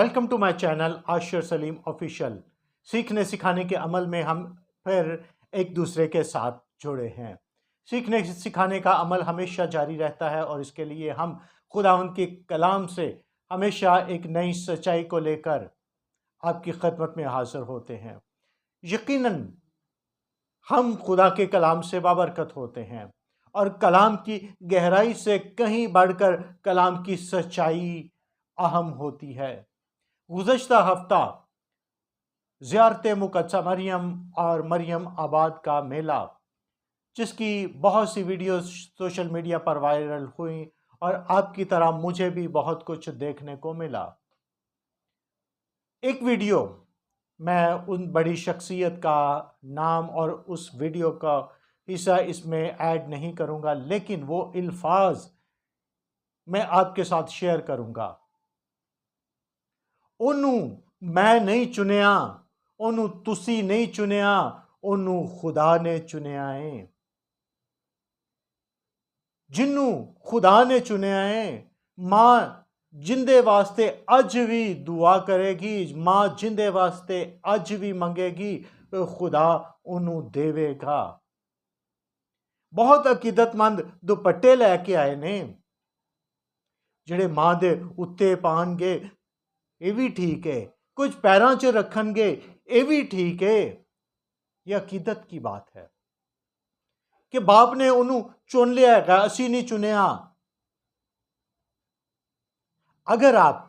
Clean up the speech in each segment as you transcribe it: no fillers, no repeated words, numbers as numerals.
Welcome to my channel Ashir Saleem official. सीखने सिखाने के अमल में हम फिर एक दूसरे के साथ जुड़े हैं। सीखने सिखाने का अमल हमेशा जारी रहता है और इसके लिए हम खुदावंद के कलाम से हमेशा एक नई सच्चाई को लेकर आपकी खिदमत में हाजिर होते हैं। यकीनन हम खुदा के कलाम से बाबरकत होते हैं और कलाम की गहराई से कहीं बढ़कर कलाम की सच्चाई अहम होती है। गुज़श्ता हफ्ता ज़ियारत मुक़द्दसा मरियम और मरियम आबाद का मेला, जिसकी बहुत सी वीडियोस सोशल मीडिया पर वायरल हुई और आपकी तरह मुझे भी बहुत कुछ देखने को मिला। एक वीडियो, मैं उन बड़ी शख्सियत का नाम और उस वीडियो का हिस्सा इसमें ऐड नहीं करूंगा, लेकिन वो अल्फाज मैं आपके साथ शेयर करूंगा। ओनू मैं नहीं चुनिया, ओनू तुसी नहीं चुनिया, ओनू खुदा ने चुनिया है। जिन्नू खुदा ने चुनिया है, मां जिंदे वास्ते अज भी दुआ करेगी, मां जिंदे वास्ते अज भी मंगेगी, तो खुदा ओनू देवेगा। बहुत अकीदतमंद दुपट्टे लैके आए ने, ਜਿਹੜੇ मां दे उत्ते पाणगे, ये भी ठीक है। कुछ पैरों च रखनगे, ये भी ठीक है। यह अकीदत की बात है कि बाप ने उन्होंने चुन लिया है, असी नहीं चुनिया। अगर आप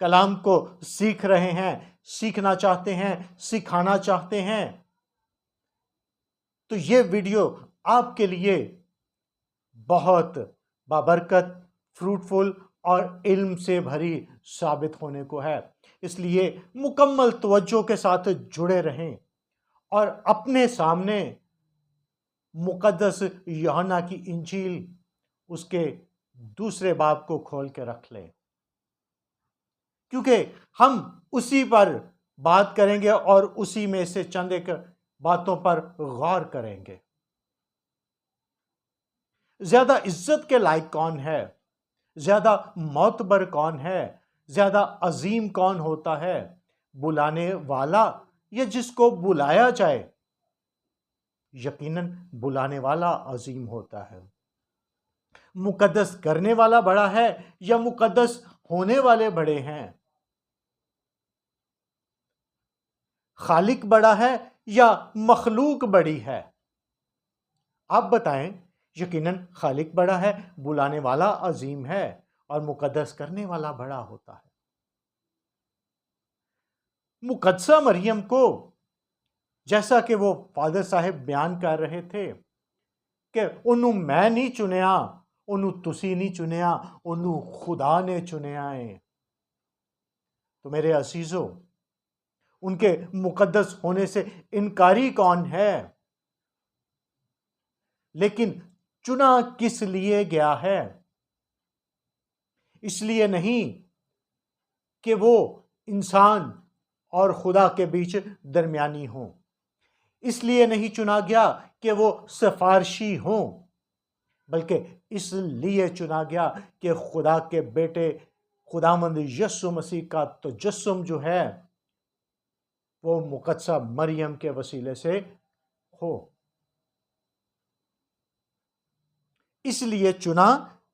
कलाम को सीख रहे हैं, सीखना चाहते हैं, सिखाना चाहते हैं, तो ये वीडियो आपके लिए बहुत बाबरकत, फ्रूटफुल और इल्म से भरी साबित होने को है। इसलिए मुकम्मल तवज्जो के साथ जुड़े रहें और अपने सामने मुक़द्दस यूहन्ना की इंजील उसके दूसरे बाब को खोल के रख लें, क्योंकि हम उसी पर बात करेंगे और उसी में से चंद एक बातों पर गौर करेंगे। ज्यादा इज्जत के लायक कौन है, ज्यादा मोतबर कौन है, ज्यादा अजीम कौन होता है, बुलाने वाला या जिसको बुलाया जाए? यकीनन बुलाने वाला अजीम होता है। मुकद्दस करने वाला बड़ा है या मुकद्दस होने वाले बड़े हैं? खालिक बड़ा है या मखलूक बड़ी है? आप बताएं। यकीनन खालिक बड़ा है, बुलाने वाला अजीम है और मुकद्दस करने वाला बड़ा होता है। मुक़द्दसा मरियम को, जैसा कि वो फादर साहब बयान कर रहे थे कि उन्हों मैं नहीं चुनिया, उन्हों तुसी नहीं चुनिया, उन्हों खुदा ने चुनिया है। तो मेरे अजीजों, उनके मुकद्दस होने से इनकारी कौन है? लेकिन चुना किस लिए गया है? इसलिए नहीं कि वो इंसान और खुदा के बीच दरमियानी हो, इसलिए नहीं चुना गया कि वो सिफारशी हो, बल्कि इसलिए चुना गया कि खुदा के बेटे खुदावंद यीशु मसीह का तजस्सुम जो है वो मुक़द्दसा मरियम के वसीले से हो। इसलिए चुना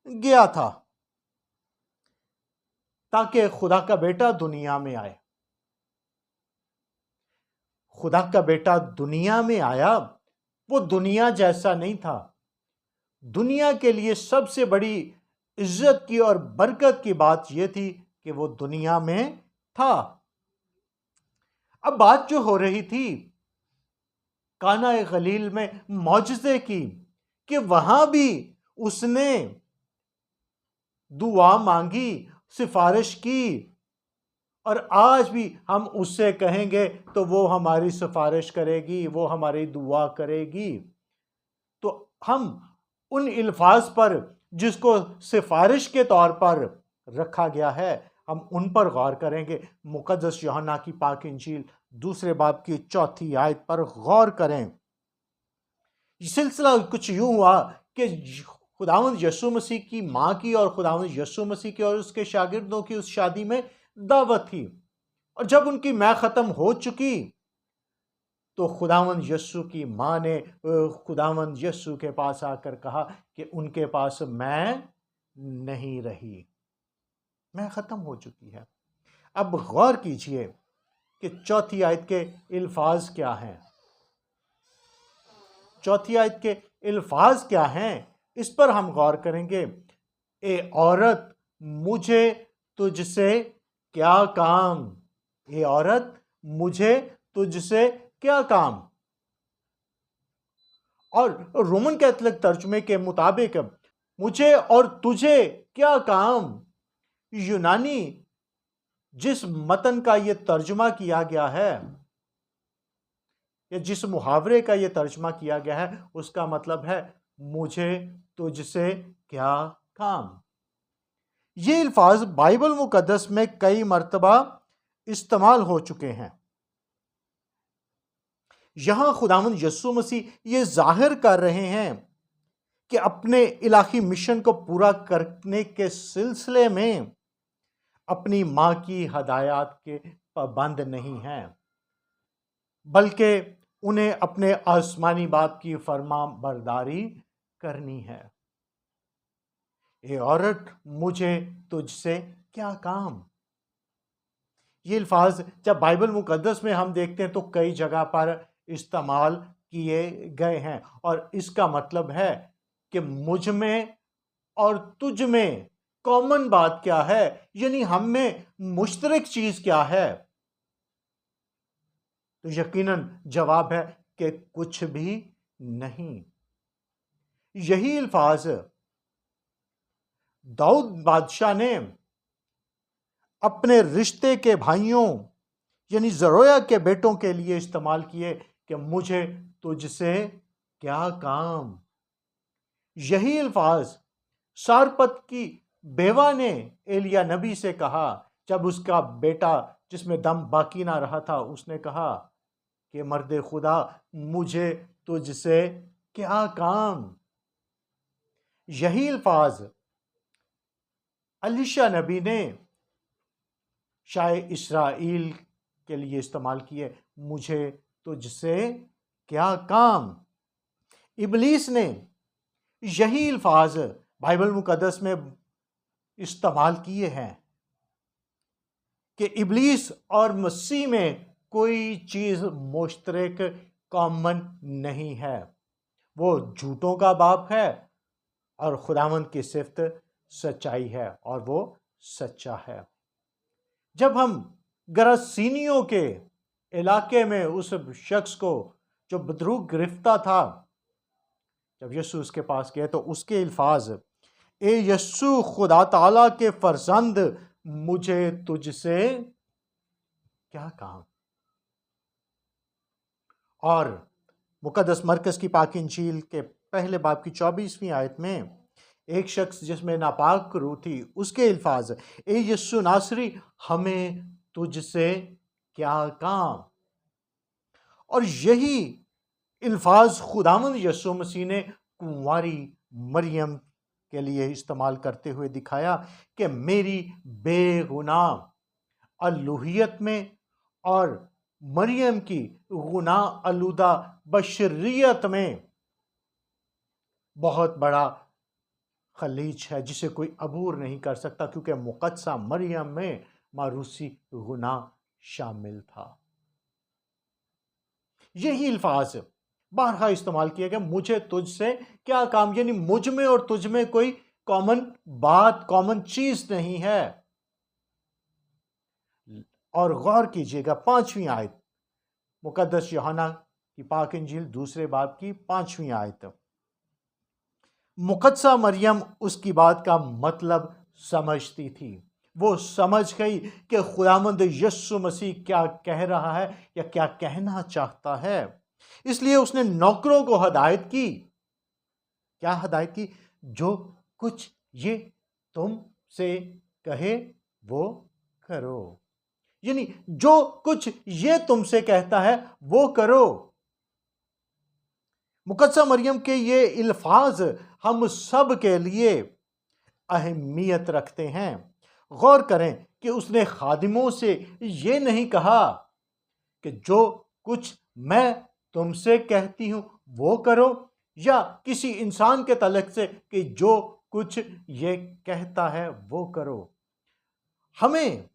गया था ताकि खुदा का बेटा दुनिया में आए। खुदा का बेटा दुनिया में आया, वो दुनिया जैसा नहीं था। दुनिया के लिए सबसे बड़ी इज्जत की और बरकत की बात यह थी कि वो दुनिया में था। अब बात जो हो रही थी काना गलील में मौजज़े की, कि वहां भी उसने दुआ मांगी, सिफारिश की, और आज भी हम उससे कहेंगे तो वो हमारी सिफारिश करेगी, वो हमारी दुआ करेगी। तो हम उन अल्फाज पर जिसको सिफारिश के तौर पर रखा गया है, हम उन पर गौर करेंगे। मुक़द्दस यूहन्ना की पाक इंजील दूसरे बाब की 4 आयत पर गौर करें। सिलसिला कुछ यूं हुआ कि खुदावंद यीशु मसीह की माँ की और खुदावंद यीशु मसीह की और उसके शागिर्दों की उस शादी में दावत थी। और जब उनकी मैं ख़त्म हो चुकी तो खुदावंद यीशु की माँ ने खुदावंद यीशु के पास आकर कहा कि उनके पास मैं नहीं रही, मैं ख़त्म हो चुकी है। अब गौर कीजिए कि चौथी आयत के अल्फाज क्या हैं। चौथी आयत के अल्फाज क्या हैं, इस पर हम गौर करेंगे। ए औरत मुझे तुझसे क्या काम, ए औरत मुझे तुझसे क्या काम। और रोमन कैथोलिक तर्जुमे के मुताबिक मुझे और तुझे क्या काम, यूनानी जिस मतन का ये तर्जुमा किया गया है या जिस मुहावरे का ये तर्जुमा किया गया है, उसका मतलब है मुझे तुझसे क्या काम। ये अल्फाज बाइबल मुकद्दस में कई मर्तबा इस्तेमाल हो चुके हैं। यहां खुदावंद यीशु मसीह ये जाहिर कर रहे हैं कि अपने इलाही मिशन को पूरा करने के सिलसिले में अपनी माँ की हदायत के पाबंद नहीं हैं, बल्कि उन्हें अपने आसमानी बाप की फर्मा बरदारी करनी है। ए औरत मुझे तुझसे क्या काम। ये अल्फाज जब बाइबल मुकद्दस में हम देखते हैं तो कई जगह पर इस्तेमाल किए गए हैं, और इसका मतलब है कि मुझ में और तुझ में कॉमन बात क्या है, यानी हम में मुश्तरक चीज क्या है। तो यकीनन जवाब है कि कुछ भी नहीं। यही अल्फाज दाऊद बादशाह ने अपने रिश्ते के भाइयों यानी जरोया के बेटों के लिए इस्तेमाल किए कि मुझे तुझसे क्या काम। यही अल्फाज सारपत की बेवा ने एलिया नबी से कहा जब उसका बेटा जिसमें दम बाकी ना रहा था, उसने कहा कि मर्द खुदा मुझे तुझसे क्या काम। यही अल्फाज अलीशा नबी ने शाय इस्राइल के लिए इस्तेमाल किए, मुझे तुझसे क्या काम। इबलीस ने यही अल्फाज बाइबल मुकद्दस में इस्तेमाल किए हैं कि इबलीस और मसीह में कोई चीज मुश्तरक कॉमन नहीं है। वो झूठों का बाप है और खुदावंद की सिफत सच्चाई है और वो सच्चा है। जब हम गरासीनियों के इलाके में उस शख्स को जो बदरूग गिरफ्ता था, जब यीशु उसके पास गए तो उसके अल्फाज, ए यीशु खुदा ताला के फरजंद मुझे तुझसे क्या काम। और मुकद्दस मरकज़ की पाक इंजील के पहले बाब की 24वीं आयत में एक शख्स जिसमें नापाक रूह थी, उसके अल्फाज, ए यीशु नासरी हमें तुझसे क्या काम। और यही अल्फाज खुदावंद यीशु मसीह ने कुंवारी मरियम के लिए इस्तेमाल करते हुए दिखाया कि मेरी बेगुनाह अलूहियत में और मरियम की गुनाह आलूदा बशरियत में बहुत बड़ा खलीज है जिसे कोई अबूर नहीं कर सकता, क्योंकि मुकद्दसा मरियम में मारूसी गुनाह शामिल था। यही अल्फाज बारहा इस्तेमाल किया गया, मुझे तुझसे क्या काम, यानी मुझ में और तुझ में कोई कॉमन बात, कॉमन चीज नहीं है। और गौर कीजिएगा 5वीं आयत, मुकद्दस यूहन्ना की पाक इंजील 2 बाब की 5वीं आयत। मुकद्दसा मरियम उसकी बात का मतलब समझती थी। वो समझ गई कि खुदावंद यीशु मसीह क्या कह रहा है या क्या कहना चाहता है। इसलिए उसने नौकरों को हदायत की। क्या हदायत की? जो कुछ ये तुमसे कहे वो करो, यानी जो कुछ ये तुमसे कहता है वो करो। मुक़द्दसा मरियम के ये अल्फाज हम सब के लिए अहमियत रखते हैं। गौर करें कि उसने खादिमों से ये नहीं कहा कि जो कुछ मैं तुमसे कहती हूँ वो करो, या किसी इंसान के तलक से कि जो कुछ ये कहता है वो करो। हमें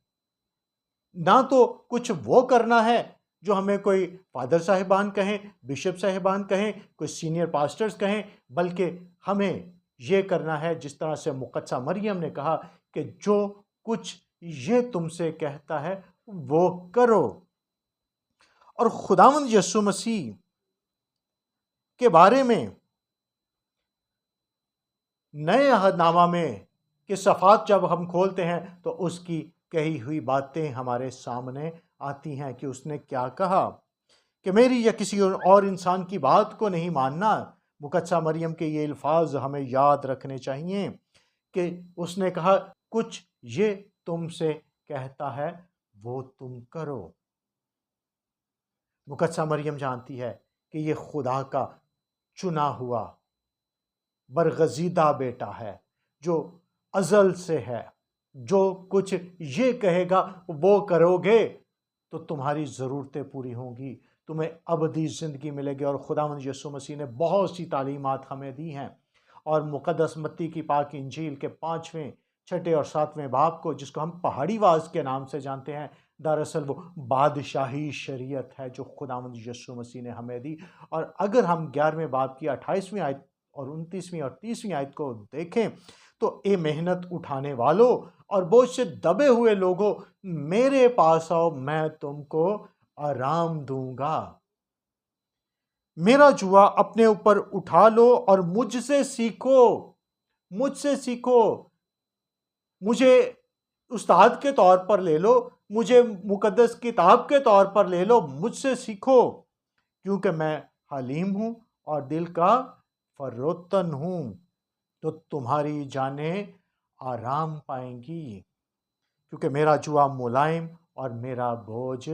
ना तो कुछ वो करना है जो हमें कोई फादर साहिबान कहें, बिशप साहिबान कहें, कोई सीनियर पास्टर्स कहें, बल्कि हमें ये करना है जिस तरह से मुक़द्दसा मरियम ने कहा कि जो कुछ ये तुमसे कहता है वो करो। और खुदावंद यीशु मसीह के बारे में नए अहदनामा में के सफ़ात जब हम खोलते हैं तो उसकी कही हुई बातें हमारे सामने आती हैं कि उसने क्या कहा कि मेरी या किसी और इंसान की बात को नहीं मानना। मुक़द्दसा मरियम के ये अल्फाज हमें याद रखने चाहिए कि उसने कहा कुछ ये तुमसे कहता है वो तुम करो। मुक़द्दसा मरियम जानती है कि ये खुदा का चुना हुआ बरगज़ीदा बेटा है जो अज़ल से है। जो कुछ ये कहेगा वो करोगे तो तुम्हारी ज़रूरतें पूरी होंगी, तुम्हें अबदी ज़िंदगी मिलेगी। और खुदावंद यीशु मसीह ने बहुत सी तालीमात हमें दी हैं, और मुक़द्दस मत्ती की पाक इंजील के 5वें, 6 और 7वें बाब को, जिसको हम पहाड़ी वाज के नाम से जानते हैं, दरअसल वो बादशाही शरीयत है जो खुदावंद यीशु मसीह ने हमें दी। और अगर हम 11वें बाब की 28वीं आयत और 29वीं और 30वीं आयत को देखें तो ए मेहनत उठाने वालों और बोझ से दबे हुए लोगों, मेरे पास आओ, मैं तुमको आराम दूंगा। मेरा जुआ अपने ऊपर उठा लो और मुझसे सीखो। मुझसे सीखो, मुझे उस्ताद के तौर पर ले लो, मुझे मुकद्दस किताब के तौर पर ले लो, मुझसे सीखो, क्योंकि मैं हलीम हूं और दिल का फरोतन हूं, तो तुम्हारी जानें आराम पाएंगी। क्योंकि मेरा जुआ मुलायम और मेरा बोझ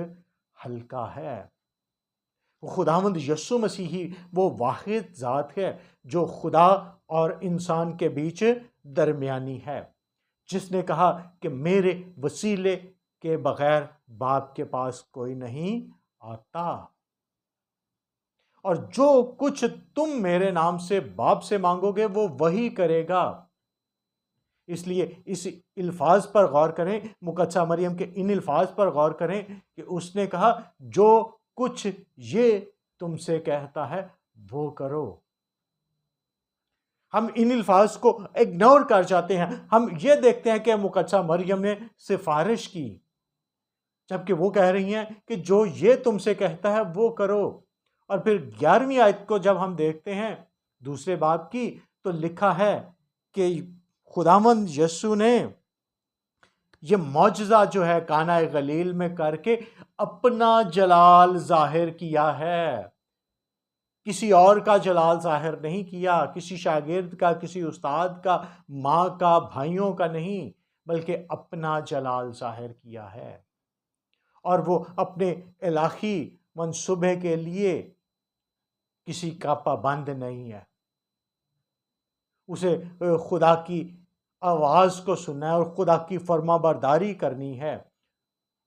हल्का है। खुदावंद यीशु मसीह ही वो वाहिद ज़ात है जो खुदा और इंसान के बीच दरमियानी है, जिसने कहा कि मेरे वसीले के बगैर बाप के पास कोई नहीं आता, और जो कुछ तुम मेरे नाम से बाप से मांगोगे वो वही करेगा। इसलिए इस अल्फाज पर गौर करें, मुक़द्दसा मरियम के इन अल्फाज पर गौर करें कि उसने कहा जो कुछ ये तुमसे कहता है वो करो। हम इन अल्फाज को इग्नोर कर जाते हैं। हम ये देखते हैं कि मुक़द्दसा मरियम ने सिफारिश की, जबकि वो कह रही हैं कि जो ये तुमसे कहता है वो करो। और फिर 11वीं आयत को जब हम देखते हैं दूसरे बाब की, तो लिखा है कि खुदावंद यीशु ने ये मौजज़ा जो है काना गलील में करके अपना जलाल जाहिर किया है। किसी और का जलाल जाहिर नहीं किया, किसी शागिर्द का, किसी उस्ताद का, माँ का, भाइयों का नहीं, बल्कि अपना जलाल जाहिर किया है। और वो अपने इलाही मंसूबे के लिए किसी का पाबंद नहीं है। उसे खुदा की आवाज़ को सुनना है और खुदा की फर्माबरदारी करनी है,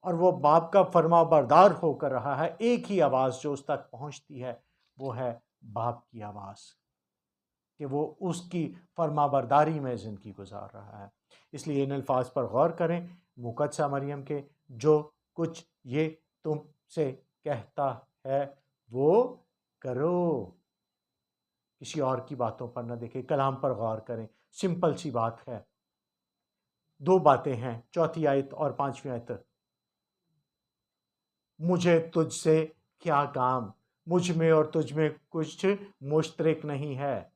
और वो बाप का फर्माबरदार होकर रहा है। एक ही आवाज़ जो उस तक पहुंचती है वो है बाप की आवाज़, कि वो उसकी फर्माबरदारी में ज़िंदगी गुजार रहा है। इसलिए इन अल्फाज पर गौर करें, मुक़द्दसा मरियम के जो कुछ ये तुमसे कहता है वो करो। किसी और की बातों पर न देखें, कलाम पर गौर करें। सिंपल सी बात है, दो बातें हैं, चौथी आयत और 5वीं आयत। मुझे तुझसे क्या काम, मुझ में और तुझ में कुछ मुश्तरक नहीं है।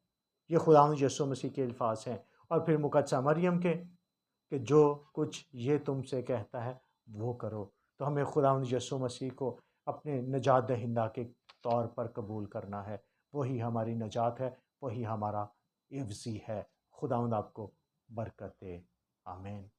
ये खुदावंद यीशु मसीह के अल्फाज हैं। और फिर मुक़द्दसा मरियम के कि जो कुछ ये तुमसे कहता है वो करो। तो हमें खुदावंद यीशु मसीह को अपने निजात दहिंदा के तौर पर कबूल करना है। वही हमारी निजात है, वही हमारा इफ्ज़ी है। खुदावंद आपको बरकत दे। आमीन।